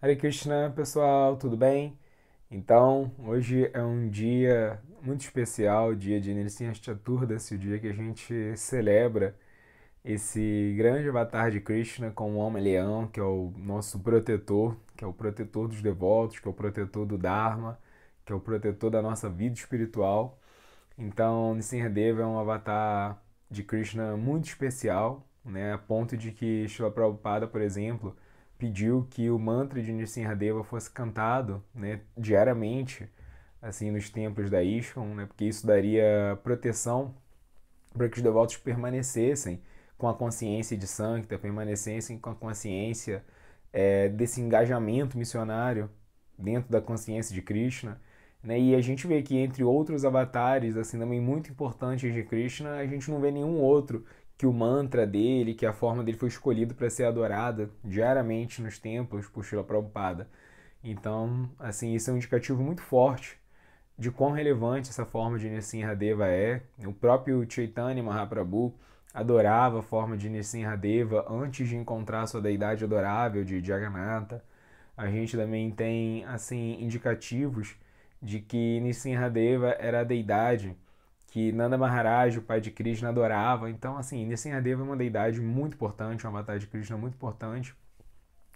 Hare Krishna, pessoal, tudo bem? Então, hoje é um dia muito especial, o dia de Nrsimha Chaturdashi, o dia que a gente celebra esse grande avatar de Krishna como homem-leão, que é o nosso protetor, que é o protetor dos devotos, que é o protetor do Dharma, que é o protetor da nossa vida espiritual. Então, Nrsimhadeva é um avatar de Krishna muito especial, né, a ponto de que Srila Prabhupada, por exemplo, pediu que o mantra de Nrsimhadeva fosse cantado, né, diariamente, assim, nos templos da ISKCON, né, porque isso daria proteção para que os devotos permanecessem com a consciência de Sankta, permanecessem com a consciência desse engajamento missionário dentro da consciência de Krishna. Né? E a gente vê que entre outros avatares, assim, também muito importantes de Krishna, a gente não vê nenhum outro que o mantra dele, que a forma dele foi escolhido para ser adorada diariamente nos templos por Srila Prabhupada. Então, assim, isso é um indicativo muito forte de quão relevante essa forma de Nrsimhadeva é. O próprio Chaitanya Mahaprabhu adorava a forma de Nrsimhadeva antes de encontrar sua deidade adorável de Jagannatha. A gente também tem assim indicativos de que Nrsimhadeva era a deidade que Nanda Maharaj, o pai de Krishna, adorava. Então, assim, Nrsimhadeva é uma deidade muito importante, um avatar de Krishna muito importante.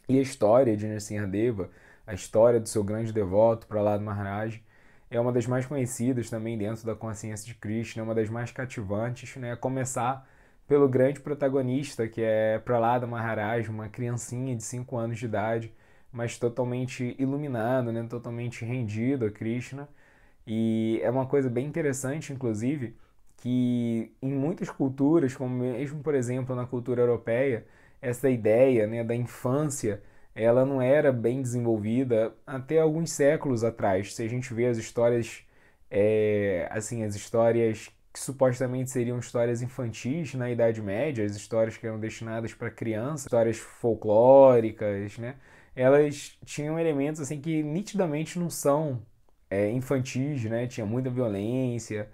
E a história de Nrsimhadeva, a história do seu grande devoto, Prahlad Maharaj, é uma das mais conhecidas também dentro da consciência de Krishna, é uma das mais cativantes, né? A começar pelo grande protagonista, que é Prahlada Maharaj, uma criancinha de 5 anos de idade, mas totalmente iluminado, né? Totalmente rendido a Krishna. E é uma coisa bem interessante, inclusive, que em muitas culturas, como mesmo, por exemplo, na cultura europeia, essa ideia, né, da infância, ela não era bem desenvolvida até alguns séculos atrás. Se a gente vê as histórias, assim, as histórias que supostamente seriam histórias infantis na Idade Média, as histórias que eram destinadas para crianças, histórias folclóricas, né? Elas tinham elementos assim que nitidamente não são infantis, né? Tinha muita violência,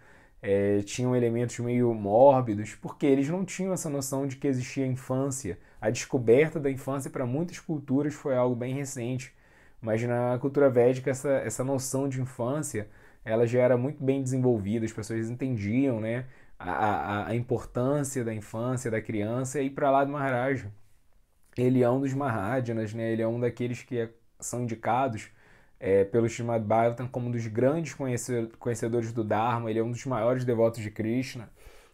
tinham elementos meio mórbidos, porque eles não tinham essa noção de que existia infância. A descoberta da infância para muitas culturas foi algo bem recente, mas na cultura védica essa noção de infância ela já era muito bem desenvolvida, as pessoas entendiam, né, a importância da infância, da criança, e para lá do Maharaj. Ele é um dos Mahājanas, né? Ele é um daqueles que são indicados pelo Srimad Bhagavatam como um dos grandes conhecedores do Dharma, ele é um dos maiores devotos de Krishna,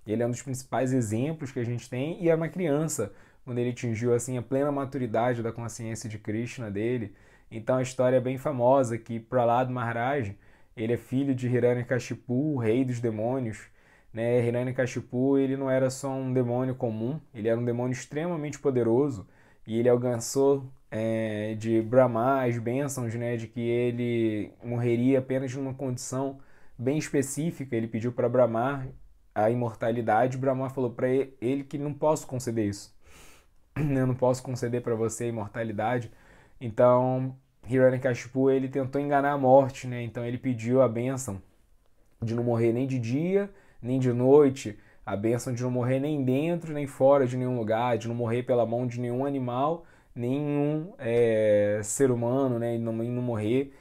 ele é um dos principais exemplos que a gente tem, e é uma criança, quando ele atingiu assim a plena maturidade da consciência de Krishna dele. Então a história é bem famosa que Prahlad Maharaj, ele é filho de Hiranyakashipu, o rei dos demônios, né? Hiranyakashipu, ele não era só um demônio comum, ele era um demônio extremamente poderoso, e ele alcançou de Brahma as bênçãos, né, de que ele morreria apenas numa condição bem específica. Ele pediu para Brahma a imortalidade. Brahma falou para ele que não posso conceder isso. Eu não posso conceder para você a imortalidade. Então, Hiranyakashipu ele tentou enganar a morte, né? Então ele pediu a bênção de não morrer nem de dia, nem de noite, a bênção de não morrer nem dentro, nem fora de nenhum lugar, de não morrer pela mão de nenhum animal, nenhum ser humano, né? E não morrer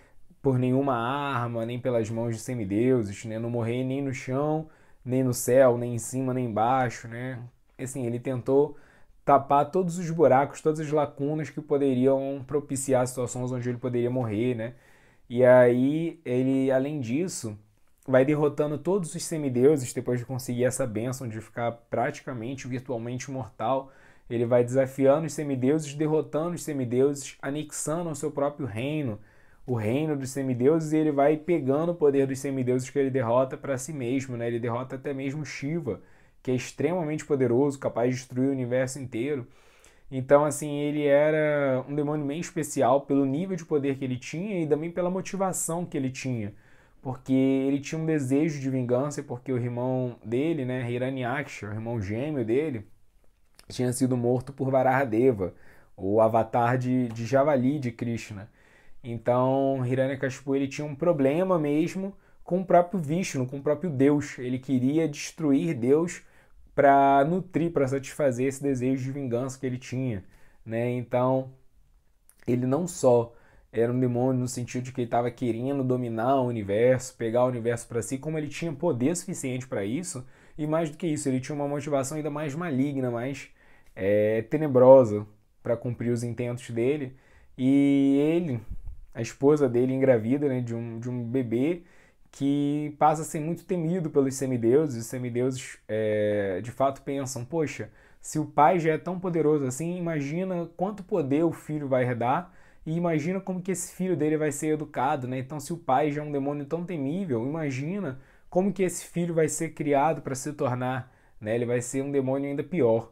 por nenhuma arma, nem pelas mãos de semideuses, né? Não morrer nem no chão, nem no céu, nem em cima, nem embaixo, né? Assim, ele tentou tapar todos os buracos, todas as lacunas que poderiam propiciar situações onde ele poderia morrer, né? E aí ele, além disso, vai derrotando todos os semideuses depois de conseguir essa bênção de ficar praticamente virtualmente imortal. Ele vai desafiando os semideuses, derrotando os semideuses, anexando o seu próprio reino, o reino dos semideuses, e ele vai pegando o poder dos semideuses que ele derrota para si mesmo, né? Ele derrota até mesmo Shiva, que é extremamente poderoso, capaz de destruir o universo inteiro. Então, assim, ele era um demônio bem especial pelo nível de poder que ele tinha e também pela motivação que ele tinha. Porque ele tinha um desejo de vingança, porque o irmão dele, né, Hiranyaksha, o irmão gêmeo dele, tinha sido morto por Varahdeva, o avatar de Javali de Krishna. Então, Hiranyakashipu ele tinha um problema mesmo com o próprio Vishnu, com o próprio Deus. Ele queria destruir Deus para nutrir, para satisfazer esse desejo de vingança que ele tinha, né? Então, ele não só era um demônio no sentido de que ele estava querendo dominar o universo, pegar o universo para si, como ele tinha poder suficiente para isso, e mais do que isso, ele tinha uma motivação ainda mais maligna, mais tenebrosa para cumprir os intentos dele. E ele, a esposa dele engravida, né, de um bebê que passa a ser muito temido pelos semideuses. Os semideuses de fato pensam, poxa, se o pai já é tão poderoso assim, imagina quanto poder o filho vai herdar e imagina como que esse filho dele vai ser educado, né? Então, se o pai já é um demônio tão temível, imagina como que esse filho vai ser criado para se tornar, né? Ele vai ser um demônio ainda pior.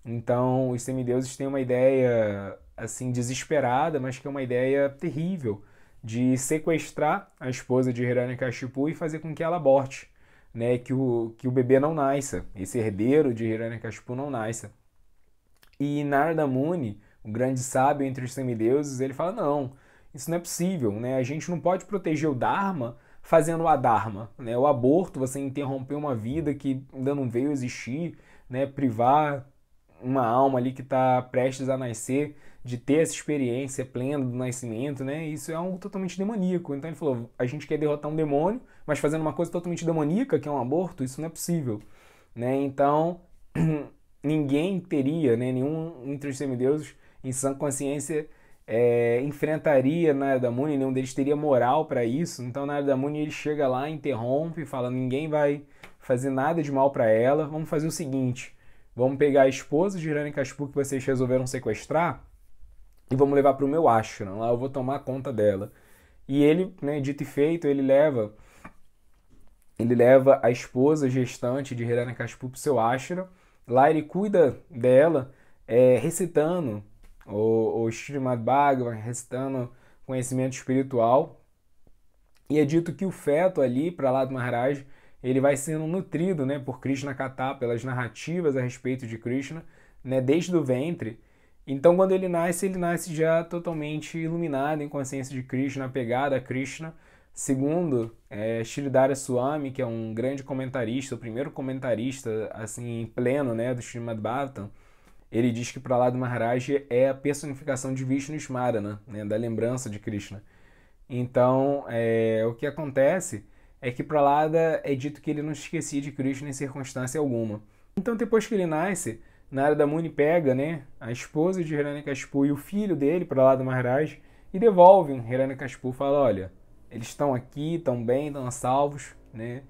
Então, os semideuses têm uma ideia assim desesperada, mas que é uma ideia terrível de sequestrar a esposa de Hiranyakashipu e fazer com que ela aborte, né? Que o bebê não nasça, esse herdeiro de Hiranyakashipu não nasça. E Narada Muni, o grande sábio entre os semideuses, ele fala: não, isso não é possível, né? A gente não pode proteger o Dharma fazendo o Adharma, né? O aborto, você interromper uma vida que ainda não veio existir, né? Privar uma alma ali que está prestes a nascer de ter essa experiência plena do nascimento, né? Isso é algo totalmente demoníaco. Então ele falou: a gente quer derrotar um demônio, mas fazendo uma coisa totalmente demoníaca, que é um aborto, isso não é possível, né? Então ninguém teria, né, nenhum entre os semideuses em sã consciência enfrentaria Narada Muni, nenhum deles teria moral para isso. Então Narada Muni ele chega lá, interrompe e fala: ninguém vai fazer nada de mal para ela, vamos fazer o seguinte, vamos pegar a esposa de Hiranyakashipu que vocês resolveram sequestrar e vamos levar para o meu ashram, lá eu vou tomar conta dela. E ele, né, dito e feito, ele leva a esposa gestante de Hiranyakashipu para o seu ashram. Lá ele cuida dela, recitando o Srimad Bhagavatam, recitando conhecimento espiritual. E é dito que o feto ali, para lá do Maharaj, ele vai sendo nutrido, né, por Krishna Katha, pelas narrativas a respeito de Krishna, né, desde o ventre. Então, quando ele nasce já totalmente iluminado em consciência de Krishna, apegado a Krishna. Segundo Sridhara Swami, que é um grande comentarista, o primeiro comentarista assim em pleno, né, do Srimad Bhagavatam, ele diz que Prahlada Maharaj é a personificação de Vishnu Smarana, né, da lembrança de Krishna. Então, o que acontece é que Prahlada é dito que ele não se esquecia de Krishna em circunstância alguma. Então, depois que ele nasce, Narada Muni pega, né, a esposa de Hiranyakashipu e o filho dele, Prahlada Maharaj, e devolve Hiranyakashipu, fala: olha, eles estão aqui, estão bem, estão salvos, né?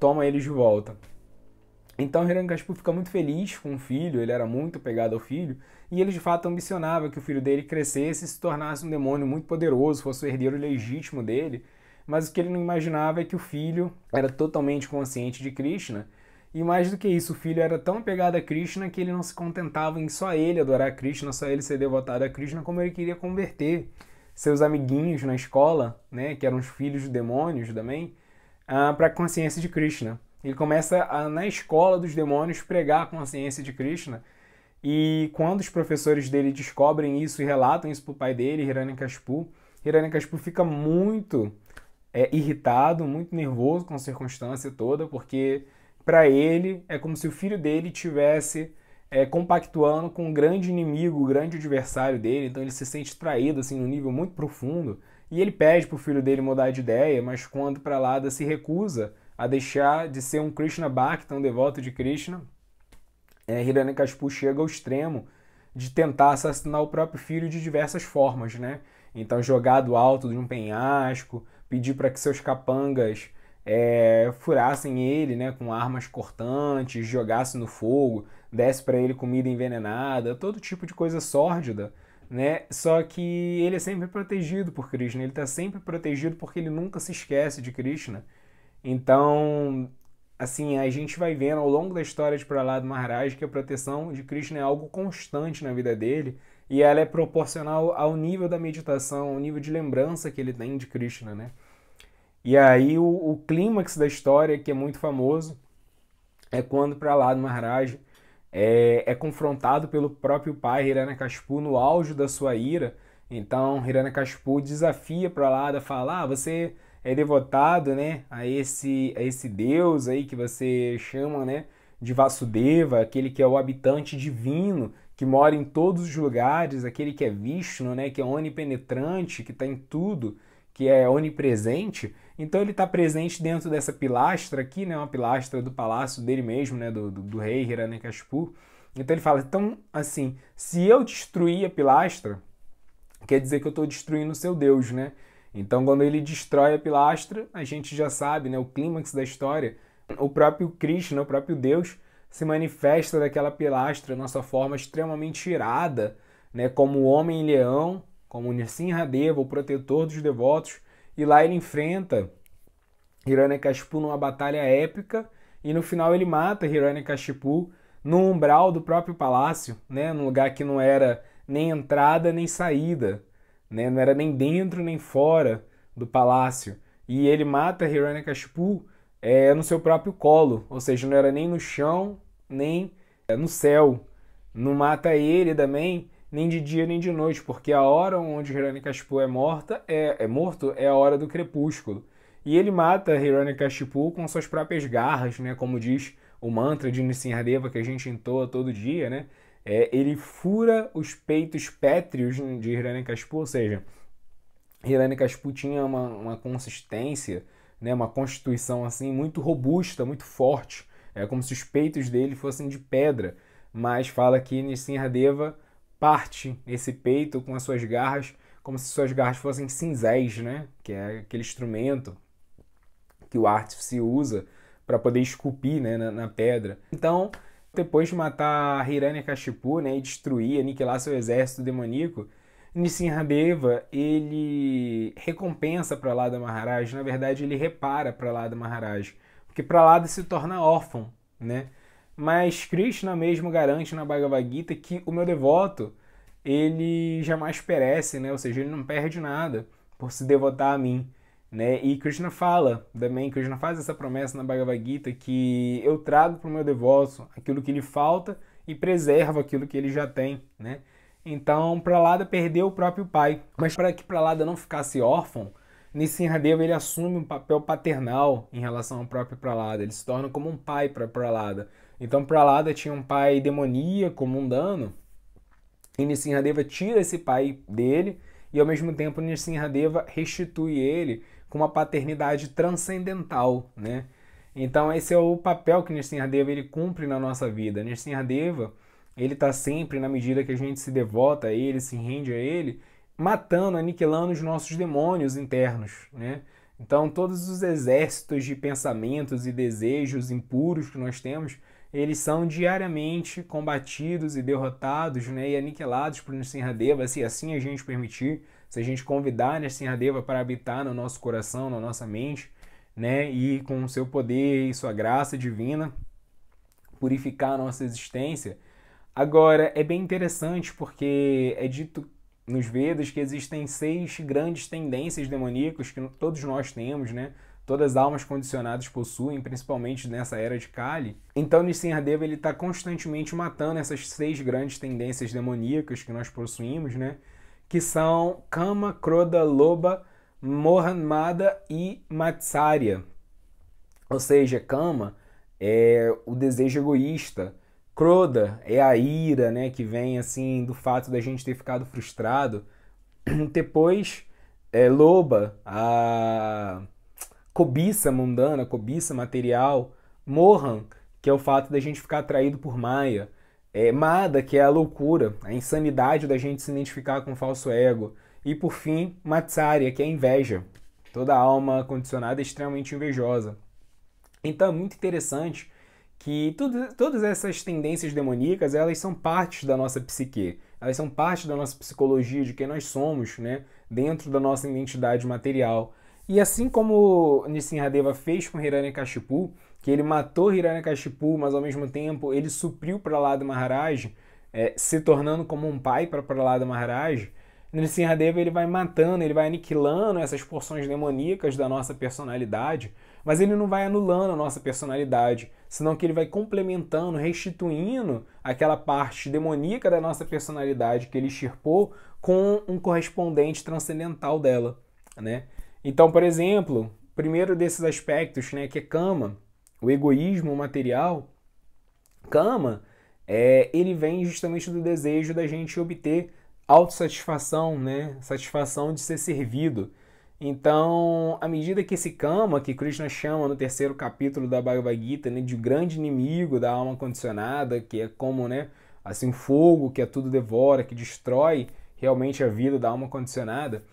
Toma eles de volta. Então Hiranyakashipu fica muito feliz com o filho, ele era muito apegado ao filho, e ele de fato ambicionava que o filho dele crescesse e se tornasse um demônio muito poderoso, fosse o herdeiro legítimo dele, mas o que ele não imaginava é que o filho era totalmente consciente de Krishna, e mais do que isso, o filho era tão apegado a Krishna que ele não se contentava em só ele adorar Krishna, só ele ser devotado a Krishna, como ele queria converter seus amiguinhos na escola, né, que eram os filhos de demônios também, para a consciência de Krishna. Ele começa na escola dos demônios pregar a consciência de Krishna, e quando os professores dele descobrem isso e relatam isso para o pai dele, Hiranyakashipu fica muito irritado, muito nervoso com a circunstância toda, porque para ele é como se o filho dele tivesse compactuando com um grande inimigo, um grande adversário dele. Então ele se sente traído assim num nível muito profundo, e ele pede para o filho dele mudar de ideia, mas quando Prahlada se recusa a deixar de ser um Krishna Bhakta, um devoto de Krishna, Hiranyakashipu chega ao extremo de tentar assassinar o próprio filho de diversas formas, né? Então jogar do alto de um penhasco, pedir para que seus capangas furassem ele, né, com armas cortantes, jogassem no fogo, desse para ele comida envenenada, todo tipo de coisa sórdida, né? Só que ele é sempre protegido por Krishna, ele está sempre protegido porque ele nunca se esquece de Krishna. Então, assim, a gente vai vendo ao longo da história de Prahlada Maharaj que a proteção de Krishna é algo constante na vida dele, e ela é proporcional ao nível da meditação, ao nível de lembrança que ele tem de Krishna, né? E aí o clímax da história, que é muito famoso, é quando Prahlada Maharaj é confrontado pelo próprio pai Hiranyakashipu no auge da sua ira. Então Hiranyakashipu desafia Prahlada, fala: você é devotado, né, a esse Deus aí que você chama, né, de Vasudeva, aquele que é o habitante divino, que mora em todos os lugares, aquele que é Vishnu, né, que é onipenetrante, que está em tudo, que é onipresente. Então ele está presente dentro dessa pilastra aqui, né, uma pilastra do palácio dele mesmo, né, do rei Hiranyakashipu. Então ele fala, então, assim, se eu destruir a pilastra, quer dizer que eu estou destruindo o seu Deus, né? Então, quando ele destrói a pilastra, a gente já sabe, né, o clímax da história, o próprio Krishna, o próprio Deus, se manifesta daquela pilastra, nossa forma extremamente irada, né, como o homem-leão, como Nrsimhadeva, o protetor dos devotos, e lá ele enfrenta Hiranyakashipu numa batalha épica, e no final ele mata Hiranyakashipu no umbral do próprio palácio, né, num lugar que não era nem entrada nem saída, né, não era nem dentro nem fora do palácio. E ele mata Hiranyakashipu no seu próprio colo, ou seja, não era nem no chão, nem no céu. Não mata ele também, nem de dia nem de noite, porque a hora onde Hiranyakashipu é morto é a hora do crepúsculo. E ele mata Hiranyakashipu com suas próprias garras, né, como diz o mantra de Nrsimhadeva que a gente entoa todo dia, né? Ele fura os peitos pétreos de Hiranyakashipu, ou seja, Hiranyakashipu tinha uma consistência, né, uma constituição assim muito robusta, muito forte. É como se os peitos dele fossem de pedra, mas fala que Nrsimhadeva parte esse peito com as suas garras, como se suas garras fossem cinzéis, né, que é aquele instrumento que o artífice usa para poder esculpir, né, na pedra. Então, depois de matar Hiranyakashipu, né, e destruir, aniquilar seu exército demoníaco, Nrsimhadeva, ele recompensa Prahlada Maharaj, na verdade ele repara Prahlada Maharaj, porque Prahlada se torna órfão, né? Mas Krishna mesmo garante na Bhagavad Gita que o meu devoto, ele jamais perece, né? Ou seja, ele não perde nada por se devotar a mim, né? E Krishna fala também, Krishna faz essa promessa na Bhagavad Gita que eu trago para o meu devoto aquilo que lhe falta e preservo aquilo que ele já tem, né? Então, Prahlada perdeu o próprio pai. Mas para que Prahlada não ficasse órfão, Nrsimhadeva ele assume um papel paternal em relação ao próprio Prahlada. Ele se torna como um pai para Prahlada. Então, Prahlada tinha um pai demoníaco, mundano, e Nrsimhadeva tira esse pai dele e, ao mesmo tempo, Nrsimhadeva restitui ele com uma paternidade transcendental, né? Então, esse é o papel que Nrsimhadeva ele cumpre na nossa vida. Nrsimhadeva ele está sempre, na medida que a gente se devota a ele, se rende a ele, matando, aniquilando os nossos demônios internos, né? Então, todos os exércitos de pensamentos e desejos impuros que nós temos, eles são diariamente combatidos e derrotados, né? E aniquilados por Nrsimhadeva, se assim a gente permitir, se a gente convidar Nrsimhadeva para habitar no nosso coração, na nossa mente, né? E com o seu poder e sua graça divina, purificar a nossa existência. Agora, é bem interessante porque é dito nos Vedas que existem 6 grandes tendências demoníacas que todos nós temos, né? Todas as almas condicionadas possuem, principalmente nessa era de Kali. Então, Nrsimhadeva ele está constantemente matando essas 6 grandes tendências demoníacas que nós possuímos, né? Que são Kama, Krodha, Lobha, Mohamada e Matsarya. Ou seja, Kama é o desejo egoísta. Krodha é a ira, né, que vem assim do fato da gente ter ficado frustrado. Depois, Lobha, a cobiça mundana, cobiça material. Mohan, que é o fato da gente ficar atraído por Maya. Mada, que é a loucura, a insanidade da gente se identificar com o falso ego. E por fim, Matsarya, que é a inveja. Toda alma condicionada é extremamente invejosa. Então é muito interessante que todas essas tendências demoníacas, elas são partes da nossa psique, elas são parte da nossa psicologia, de quem nós somos, né, dentro da nossa identidade material. E assim como Nrsimhadeva fez com Hiranyakashipu, que ele matou Hiranyakashipu, mas ao mesmo tempo ele supriu Prahlada Maharaj, se tornando como um pai para Prahlada Maharaj, Nrsimhadeva ele vai matando, ele vai aniquilando essas porções demoníacas da nossa personalidade, mas ele não vai anulando a nossa personalidade, senão que ele vai complementando, restituindo aquela parte demoníaca da nossa personalidade que ele extirpou com um correspondente transcendental dela, né? Então, por exemplo, o primeiro desses aspectos, né, que é Kama, o egoísmo material. Kama ele vem justamente do desejo da gente obter autossatisfação, né? Satisfação de ser servido. Então, à medida que esse Kama, que Krishna chama no terceiro capítulo da Bhagavad Gita, né, de grande inimigo da alma condicionada, que é como, né, assim, um fogo que a tudo devora, que destrói realmente a vida da alma condicionada,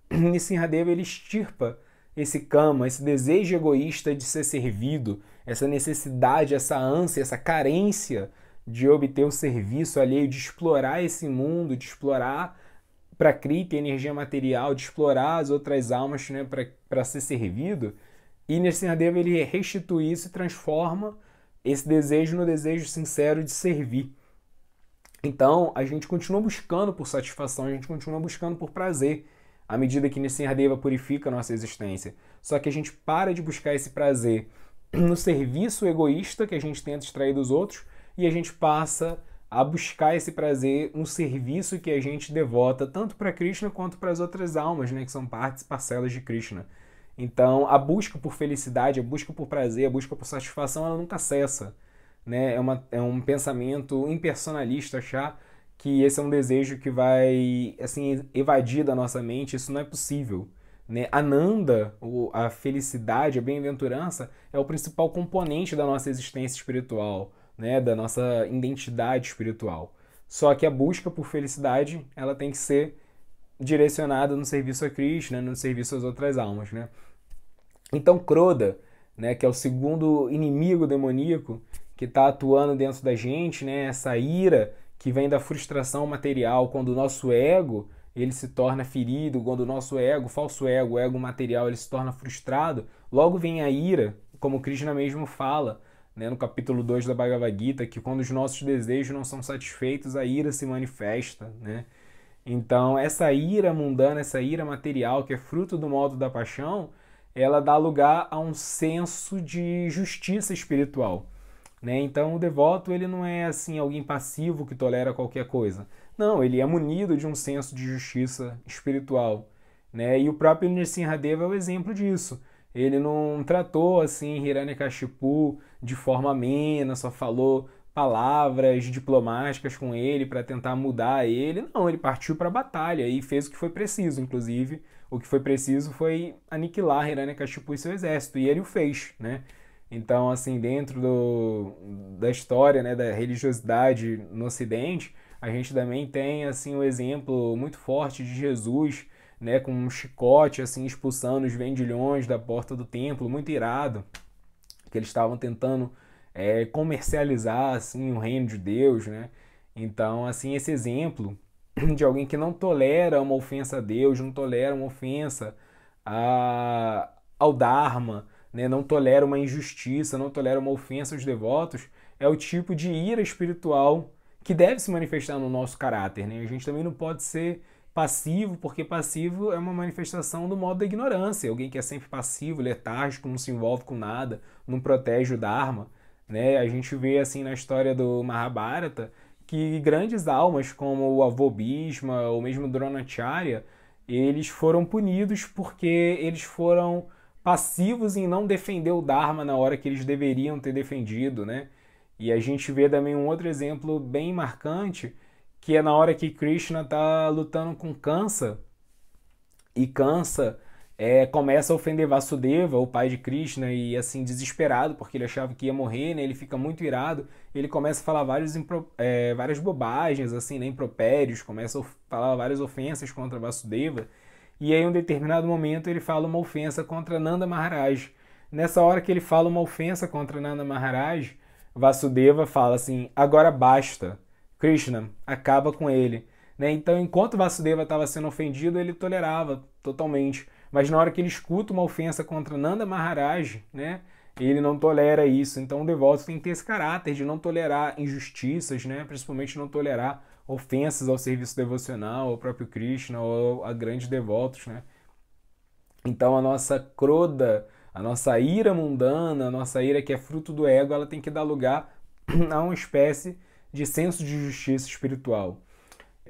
Nrsimhadeva ele extirpa esse Kama, esse desejo egoísta de ser servido, essa necessidade, essa ânsia, essa carência de obter o serviço alheio, de explorar esse mundo, de explorar Prakriti, a energia material, de explorar as outras almas, né, para ser servido. E Nrsimhadeva ele restitui isso e transforma esse desejo no desejo sincero de servir. Então, a gente continua buscando por satisfação, a gente continua buscando por prazer, à medida que Nrsimhadeva purifica a nossa existência. Só que a gente para de buscar esse prazer no serviço egoísta que a gente tenta extrair dos outros e a gente passa a buscar esse prazer no serviço que a gente devota tanto para Krishna quanto para as outras almas, né, que são partes e parcelas de Krishna. Então, a busca por felicidade, a busca por prazer, a busca por satisfação, ela nunca cessa. Né? É um pensamento impersonalista achar que esse é um desejo que vai assim evadir da nossa mente. Isso não é possível. Né? Ananda, a felicidade, a bem-aventurança, é o principal componente da nossa existência espiritual, né? Da nossa identidade espiritual. Só que a busca por felicidade ela tem que ser direcionada no serviço a Krishna, no serviço às outras almas. Né? Então, Krodha, né, que é o segundo inimigo demoníaco que está atuando dentro da gente, né, essa ira que vem da frustração material, quando o nosso ego ele se torna ferido, quando o nosso ego, falso ego, o ego material, ele se torna frustrado, logo vem a ira, como Krishna mesmo fala, né, no capítulo 2 da Bhagavad Gita, que quando os nossos desejos não são satisfeitos, a ira se manifesta. Né? Então, essa ira mundana, essa ira material, que é fruto do modo da paixão, ela dá lugar a um senso de justiça espiritual. Né? Então o devoto ele não é assim alguém passivo que tolera qualquer coisa. Não, ele é munido de um senso de justiça espiritual. Né? E o próprio Nrsimhadeva é o exemplo disso. Ele não tratou assim Hiranyakashipu de forma amena, só falou palavras diplomáticas com ele para tentar mudar ele. Não, ele partiu para a batalha e fez o que foi preciso. Inclusive, o que foi preciso foi aniquilar Hiranyakashipu e seu exército. E ele o fez, né? Então, assim, dentro da história, né, da religiosidade no Ocidente, a gente também tem assim um exemplo muito forte de Jesus, né, com um chicote assim expulsando os vendilhões da porta do templo, muito irado, que eles estavam tentando comercializar assim o reino de Deus, né? Então, assim, esse exemplo de alguém que não tolera uma ofensa a Deus, não tolera uma ofensa ao Dharma, né, não tolera uma injustiça, não tolera uma ofensa aos devotos, é o tipo de ira espiritual que deve se manifestar no nosso caráter. Né? A gente também não pode ser passivo, porque passivo é uma manifestação do modo da ignorância. Alguém que é sempre passivo, letárgico, não se envolve com nada, não protege o Dharma. Né? A gente vê assim na história do Mahabharata que grandes almas como o avô Bhishma ou mesmo Dronacharya, eles foram punidos porque eles foram passivos em não defender o Dharma na hora que eles deveriam ter defendido, né? E a gente vê também um outro exemplo bem marcante, que é na hora que Krishna está lutando com Kansa, e Kansa começa a ofender Vasudeva, o pai de Krishna, e assim, desesperado, porque ele achava que ia morrer, né? Ele fica muito irado, ele começa a falar várias bobagens, assim, né? Impropérios, começa a falar várias ofensas contra Vasudeva, e aí, em um determinado momento, ele fala uma ofensa contra Nanda Maharaj. Nessa hora que ele fala uma ofensa contra Nanda Maharaj, Vasudeva fala assim, agora basta, Krishna, acaba com ele. Né? Então, enquanto Vasudeva estava sendo ofendido, ele tolerava totalmente. Mas na hora que ele escuta uma ofensa contra Nanda Maharaj, né, ele não tolera isso. Então, o devoto tem que ter esse caráter de não tolerar injustiças, né, principalmente não tolerar ofensas ao serviço devocional, ao próprio Krishna ou a grandes devotos, né? Então a nossa Krodha, a nossa ira mundana, a nossa ira que é fruto do ego, ela tem que dar lugar a uma espécie de senso de justiça espiritual.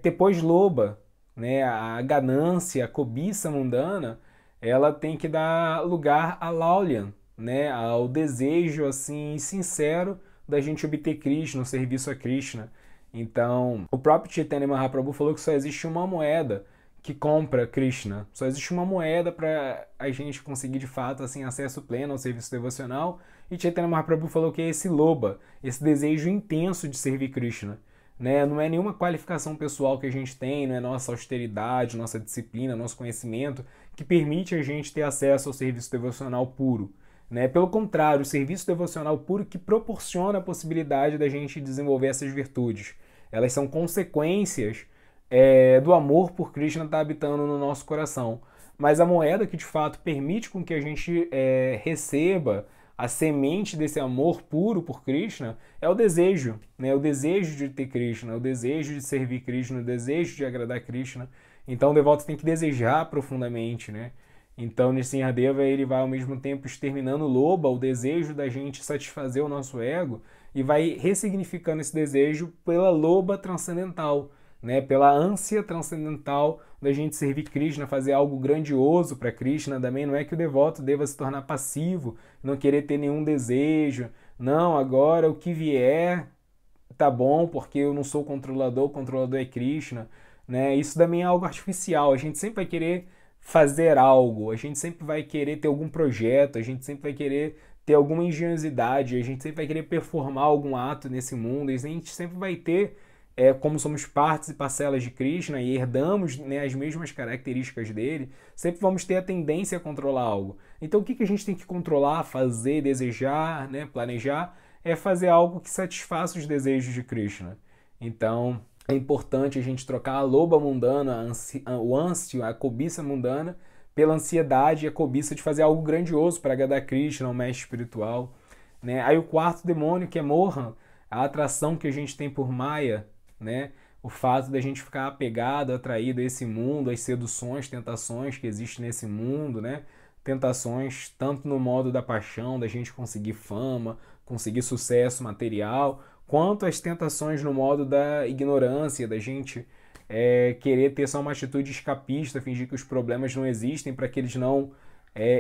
Depois Lobha, né, a ganância, a cobiça mundana, ela tem que dar lugar a Laulyan, né, ao desejo assim sincero da gente obter Krishna, o serviço a Krishna. Então, o próprio Chaitanya Mahaprabhu falou que só existe uma moeda que compra Krishna. Só existe uma moeda para a gente conseguir, de fato, assim, acesso pleno ao serviço devocional. E Chaitanya Mahaprabhu falou que é esse loba, esse desejo intenso de servir Krishna. Né? Não é nenhuma qualificação pessoal que a gente tem, não é nossa austeridade, nossa disciplina, nosso conhecimento que permite a gente ter acesso ao serviço devocional puro. Né? Pelo contrário, o serviço devocional puro que proporciona a possibilidade da gente desenvolver essas virtudes. Elas são consequências do amor por Krishna estar habitando no nosso coração. Mas a moeda que de fato permite com que a gente receba a semente desse amor puro por Krishna é o desejo, né? O desejo de ter Krishna, o desejo de servir Krishna, o desejo de agradar Krishna. Então o devoto tem que desejar profundamente, né? Então Nrsimhadeva ele vai ao mesmo tempo exterminando o loba, o desejo da gente satisfazer o nosso ego, e vai ressignificando esse desejo pela loba transcendental, né? Pela ânsia transcendental da gente servir Krishna, fazer algo grandioso para Krishna. Também não é que o devoto deva se tornar passivo, não querer ter nenhum desejo. Não, agora o que vier tá bom, porque eu não sou o controlador é Krishna. Né? Isso também é algo artificial. A gente sempre vai querer fazer algo, a gente sempre vai querer ter algum projeto, a gente sempre vai querer ter alguma engenhosidade, a gente sempre vai querer performar algum ato nesse mundo, e a gente sempre vai ter como somos partes e parcelas de Krishna e herdamos, né, as mesmas características dele, sempre vamos ter a tendência a controlar algo. Então o que a gente tem que controlar, fazer, desejar, né, planejar, é fazer algo que satisfaça os desejos de Krishna. Então é importante a gente trocar a loba mundana, o ânsia, a cobiça mundana, pela ansiedade e a cobiça de fazer algo grandioso para agradar Krishna, o mestre espiritual. Né? Aí o quarto demônio, que é Mohan, a atração que a gente tem por Maya, né? O fato da gente ficar apegado, atraído a esse mundo, às seduções, tentações que existem nesse mundo, né? Tentações tanto no modo da paixão, da gente conseguir fama, conseguir sucesso material, quanto as tentações no modo da ignorância, da gente querer ter só uma atitude escapista, fingir que os problemas não existem para que eles não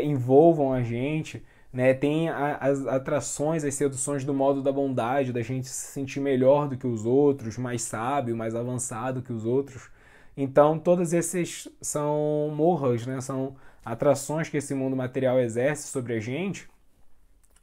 envolvam a gente. Né? Tem as atrações, as seduções do modo da bondade, da gente se sentir melhor do que os outros, mais sábio, mais avançado que os outros. Então, todos esses são morras, né? São atrações que esse mundo material exerce sobre a gente,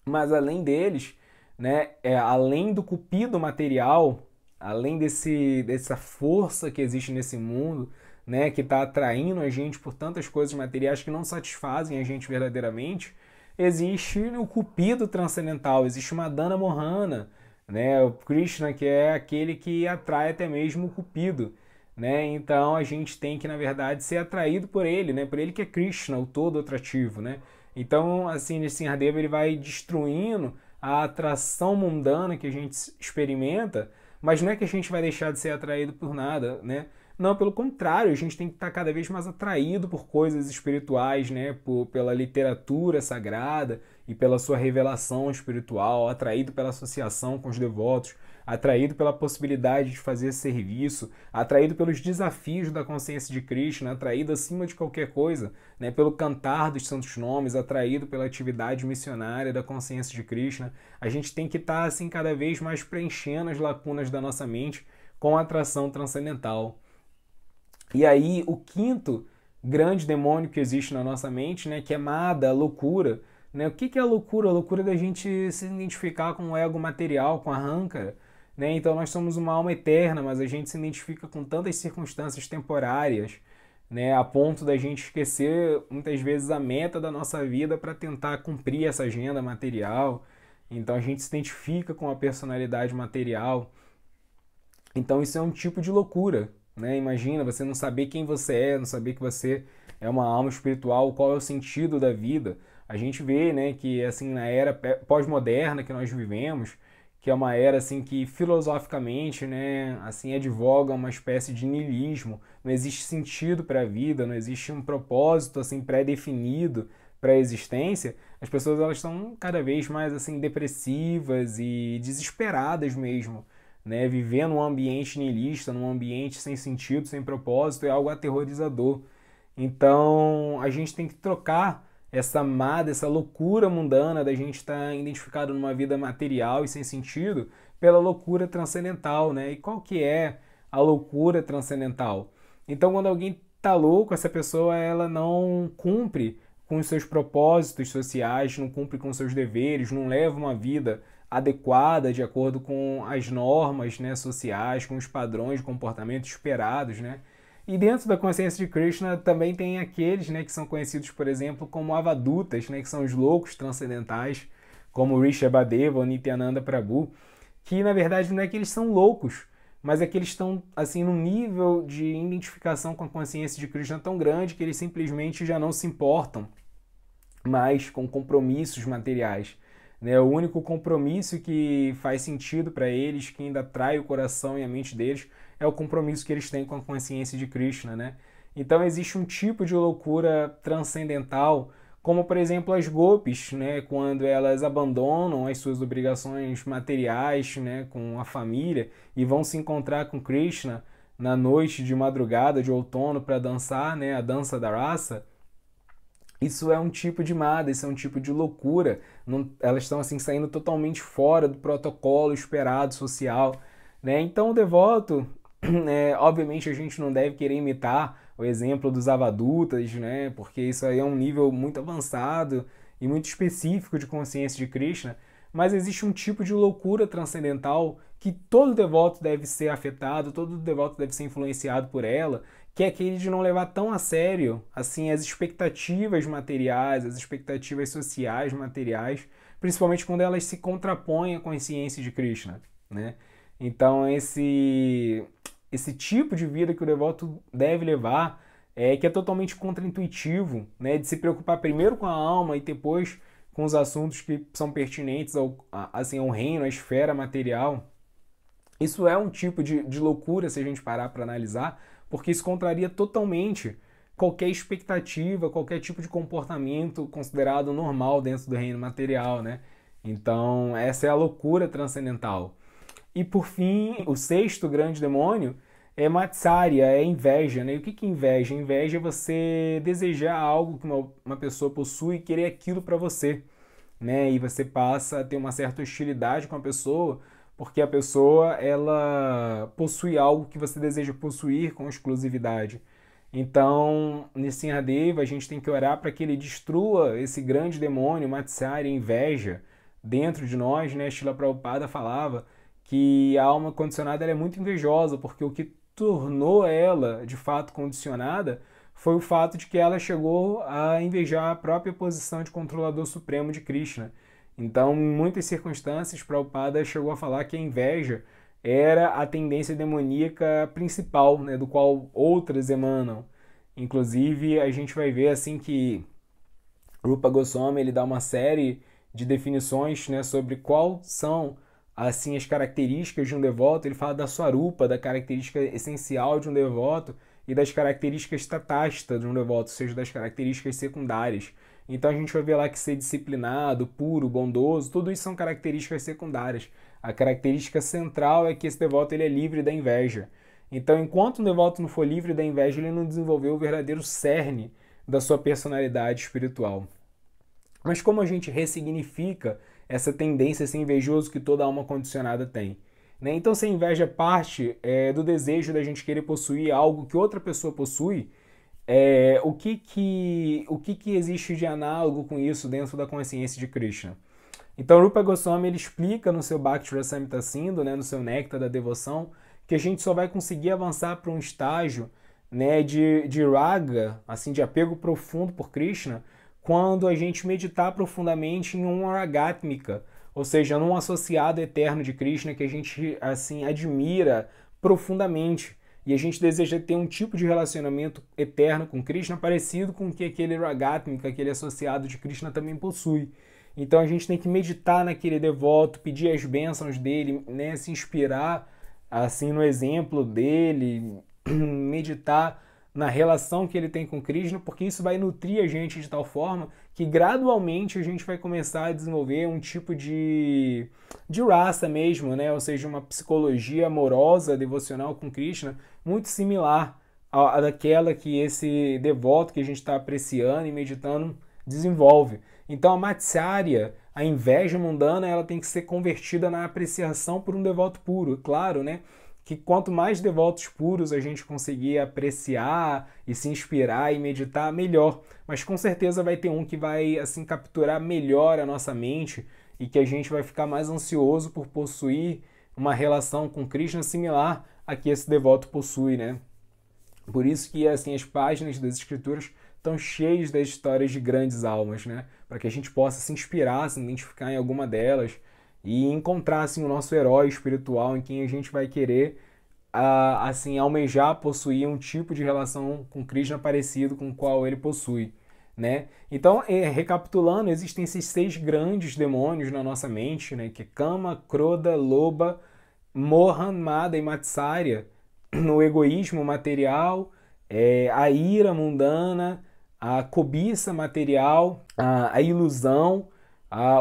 mas além deles, né? Além do cupido material, além dessa força que existe nesse mundo, né? Que está atraindo a gente por tantas coisas materiais que não satisfazem a gente verdadeiramente, existe o Cupido transcendental, existe uma Dana Mohana, né? O Krishna, que é aquele que atrai até mesmo o Cupido. Né? Então a gente tem que, na verdade, ser atraído por ele, né? Por ele que é Krishna, o todo atrativo. Né? Então, assim, Nrsimhadeva ele vai destruindo a atração mundana que a gente experimenta, mas não é que a gente vai deixar de ser atraído por nada, né? Não, pelo contrário, a gente tem que estar cada vez mais atraído por coisas espirituais, né? Pela literatura sagrada e pela sua revelação espiritual, atraído pela associação com os devotos, atraído pela possibilidade de fazer serviço, atraído pelos desafios da consciência de Krishna, atraído acima de qualquer coisa, né? Pelo cantar dos santos nomes, atraído pela atividade missionária da consciência de Krishna. A gente tem que estar assim cada vez mais preenchendo as lacunas da nossa mente com a atração transcendental. E aí, o quinto grande demônio que existe na nossa mente, né, que é Mada, a loucura. Né? O que é a loucura? A loucura é da gente se identificar com o ego material, com a Ahankara. Né? Então, nós somos uma alma eterna, mas a gente se identifica com tantas circunstâncias temporárias, né, a ponto da gente esquecer, muitas vezes, a meta da nossa vida para tentar cumprir essa agenda material. Então, a gente se identifica com a personalidade material. Então, isso é um tipo de loucura. Né? Imagina você não saber quem você é, não saber que você é uma alma espiritual, qual é o sentido da vida. A gente vê, né, que assim na era pós-moderna que nós vivemos, que é uma era assim que filosoficamente, né, assim advoga uma espécie de niilismo. Não existe sentido para a vida, não existe um propósito assim pré-definido para a existência. As pessoas elas estão cada vez mais assim depressivas e desesperadas mesmo. Né? Viver num ambiente niilista, num ambiente sem sentido, sem propósito, é algo aterrorizador. Então, a gente tem que trocar essa loucura mundana da gente estar identificado numa vida material e sem sentido, pela loucura transcendental, né? E qual que é a loucura transcendental? Então, quando alguém tá louco, essa pessoa ela não cumpre com os seus propósitos sociais, não cumpre com os seus deveres, não leva uma vida adequada de acordo com as normas, né, sociais, com os padrões de comportamento esperados, né? E dentro da consciência de Krishna também tem aqueles, né, que são conhecidos, por exemplo, como avadutas, né, que são os loucos transcendentais, como Rishabhadeva ou Nityananda Prabhu, que na verdade não é que eles são loucos, mas é que eles estão assim num nível de identificação com a consciência de Krishna tão grande que eles simplesmente já não se importam mais com compromissos materiais, né? O único compromisso que faz sentido para eles, que ainda atrai o coração e a mente deles, é o compromisso que eles têm com a consciência de Krishna, né? Então existe um tipo de loucura transcendental, como por exemplo as gopis, né? Quando elas abandonam as suas obrigações materiais, né? Com a família e vão se encontrar com Krishna na noite de madrugada de outono para dançar, né? A dança da rasa. Isso é um tipo de mada, isso é um tipo de loucura. Não, elas estão assim saindo totalmente fora do protocolo esperado social, né? Então o devoto, obviamente a gente não deve querer imitar o exemplo dos avadutas, né? Porque isso aí é um nível muito avançado e muito específico de consciência de Krishna. Mas existe um tipo de loucura transcendental que todo devoto deve ser afetado, todo devoto deve ser influenciado por ela, que é aquele de não levar tão a sério assim as expectativas materiais, as expectativas sociais materiais, principalmente quando elas se contrapõem à consciência de Krishna, né? Então esse tipo de vida que o devoto deve levar que é totalmente contraintuitivo, né? De se preocupar primeiro com a alma e depois com os assuntos que são pertinentes ao reino, à esfera material. Isso é um tipo de loucura se a gente parar para analisar, porque isso contraria totalmente qualquer expectativa, qualquer tipo de comportamento considerado normal dentro do reino material, né? Então, essa é a loucura transcendental. E por fim, o sexto grande demônio é Matsarya, é inveja, né? E o que é inveja? Inveja é você desejar algo que uma pessoa possui e querer aquilo para você, né? E você passa a ter uma certa hostilidade com a pessoa, porque a pessoa ela possui algo que você deseja possuir com exclusividade. Então, Nrsimhadeva, a gente tem que orar para que ele destrua esse grande demônio, Matsarya, inveja, dentro de nós, né? Srila Prabhupada falava que a alma condicionada ela é muito invejosa, porque o que tornou ela de fato condicionada foi o fato de que ela chegou a invejar a própria posição de controlador supremo de Krishna. Então, em muitas circunstâncias, Prabhupada chegou a falar que a inveja era a tendência demoníaca principal, né, do qual outras emanam. Inclusive, a gente vai ver assim que Rupa Goswami ele dá uma série de definições, né, sobre quais são assim as características de um devoto. Ele fala da swarupa, da característica essencial de um devoto, e das características tatasta de um devoto, ou seja, das características secundárias. Então a gente vai ver lá que ser disciplinado, puro, bondoso, tudo isso são características secundárias. A característica central é que esse devoto ele é livre da inveja. Então, enquanto um devoto não for livre da inveja, ele não desenvolveu o verdadeiro cerne da sua personalidade espiritual. Mas como a gente ressignifica essa tendência a ser invejoso que toda alma condicionada tem? Né? Então, se a inveja parte do desejo da gente querer possuir algo que outra pessoa possui, o que existe de análogo com isso dentro da consciência de Krishna? Então, Rupa Goswami ele explica no seu Bhakti Rasamrita Sindhu, né, no seu Néctar da Devoção, que a gente só vai conseguir avançar para um estágio, né, de raga, assim, de apego profundo por Krishna, quando a gente meditar profundamente em uma ragátmica, ou seja, num associado eterno de Krishna que a gente assim admira profundamente. E a gente deseja ter um tipo de relacionamento eterno com Krishna parecido com o que aquele ragátmica, aquele associado de Krishna também possui. Então a gente tem que meditar naquele devoto, pedir as bênçãos dele, né, se inspirar assim no exemplo dele, meditar na relação que ele tem com Krishna, porque isso vai nutrir a gente de tal forma que gradualmente a gente vai começar a desenvolver um tipo de raça mesmo, né? Ou seja, uma psicologia amorosa, devocional com Krishna, muito similar à daquela que esse devoto que a gente está apreciando e meditando desenvolve. Então a Matsarya, a inveja mundana, ela tem que ser convertida na apreciação por um devoto puro. Claro, né? Que quanto mais devotos puros a gente conseguir apreciar e se inspirar e meditar, melhor. Mas com certeza vai ter um que vai assim capturar melhor a nossa mente e que a gente vai ficar mais ansioso por possuir uma relação com Krishna similar a que esse devoto possui, né? Por isso que assim as páginas das escrituras estão cheias das histórias de grandes almas, né? Para que a gente possa se inspirar, se identificar em alguma delas e encontrar assim, o nosso herói espiritual em quem a gente vai querer assim almejar possuir um tipo de relação com Krishna parecido com o qual ele possui, né? Então, recapitulando, existem esses 6 grandes demônios na nossa mente, né? Que é Kama, Krodha, Lobha, Mohan, Mada e Matsarya, no egoísmo material, a ira mundana, a cobiça material, a ilusão,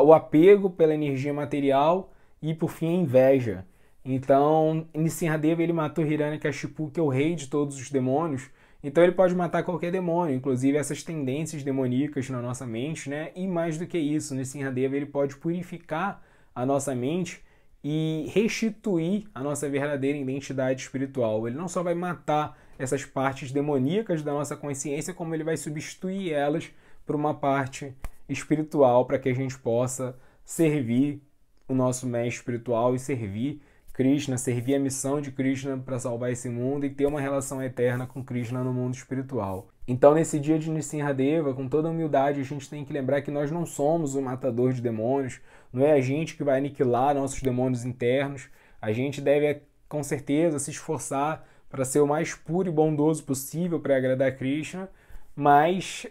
o apego pela energia material e, por fim, a inveja. Então, Nrsimhadeva ele matou Hiranyakashipu, que é o rei de todos os demônios. Então, ele pode matar qualquer demônio, inclusive essas tendências demoníacas na nossa mente, né? E mais do que isso, Nrsimhadeva ele pode purificar a nossa mente e restituir a nossa verdadeira identidade espiritual. Ele não só vai matar essas partes demoníacas da nossa consciência, como ele vai substituir elas por uma parte espiritual para que a gente possa servir o nosso mestre espiritual e servir Krishna, servir a missão de Krishna para salvar esse mundo e ter uma relação eterna com Krishna no mundo espiritual. Então, nesse dia de Nrsimhadeva, com toda humildade, a gente tem que lembrar que nós não somos o matador de demônios, não é a gente que vai aniquilar nossos demônios internos, a gente deve, com certeza, se esforçar para ser o mais puro e bondoso possível para agradar Krishna, mas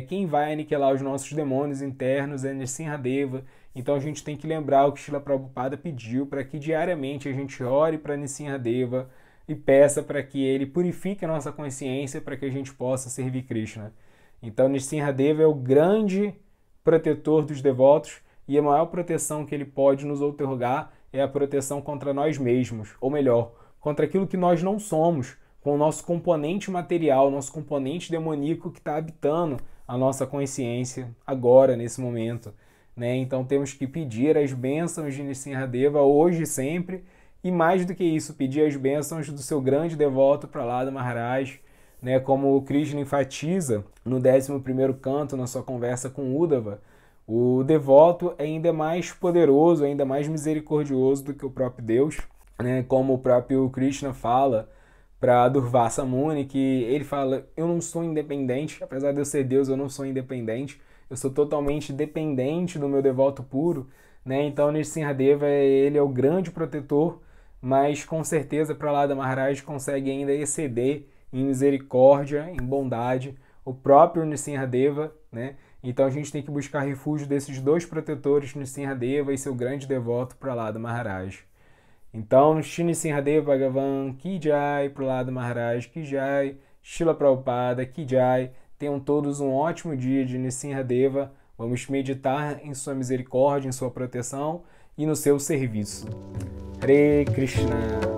quem vai aniquilar os nossos demônios internos é Nrsimhadeva. Então a gente tem que lembrar o que Srila Prabhupada pediu para que diariamente a gente ore para Nrsimhadeva e peça para que ele purifique a nossa consciência para que a gente possa servir Krishna. Então Nrsimhadeva é o grande protetor dos devotos e a maior proteção que ele pode nos outorgar é a proteção contra nós mesmos, ou melhor, contra aquilo que nós não somos, com o nosso componente material, nosso componente demoníaco que está habitando a nossa consciência agora, nesse momento, né? Então temos que pedir as bênçãos de Nrsimhadeva hoje e sempre, e mais do que isso, pedir as bênçãos do seu grande devoto Prahlada Maharaj, né? Como o Krishna enfatiza no 11º canto, na sua conversa com Uddhava, o devoto é ainda mais poderoso, ainda mais misericordioso do que o próprio Deus, né? Como o próprio Krishna fala para Durvasa Muni, que ele fala, eu não sou independente, apesar de eu ser Deus, eu não sou independente, eu sou totalmente dependente do meu devoto puro, né? Então Nrsimhadeva ele é o grande protetor, mas com certeza Prahlada Maharaj consegue ainda exceder em misericórdia, em bondade, o próprio Nrsimhadeva, né? Então a gente tem que buscar refúgio desses 2 protetores, Nrsimhadeva e seu grande devoto Prahlada Maharaj. Então, Shri Nrsimhadeva Bhagavan Ki Jai, Prahlada Maharaj Ki Jai, Srila Prabhupada Ki Jai. Tenham todos um ótimo dia de Nrsimhadeva. Vamos meditar em sua misericórdia, em sua proteção e no seu serviço. Hare Krishna!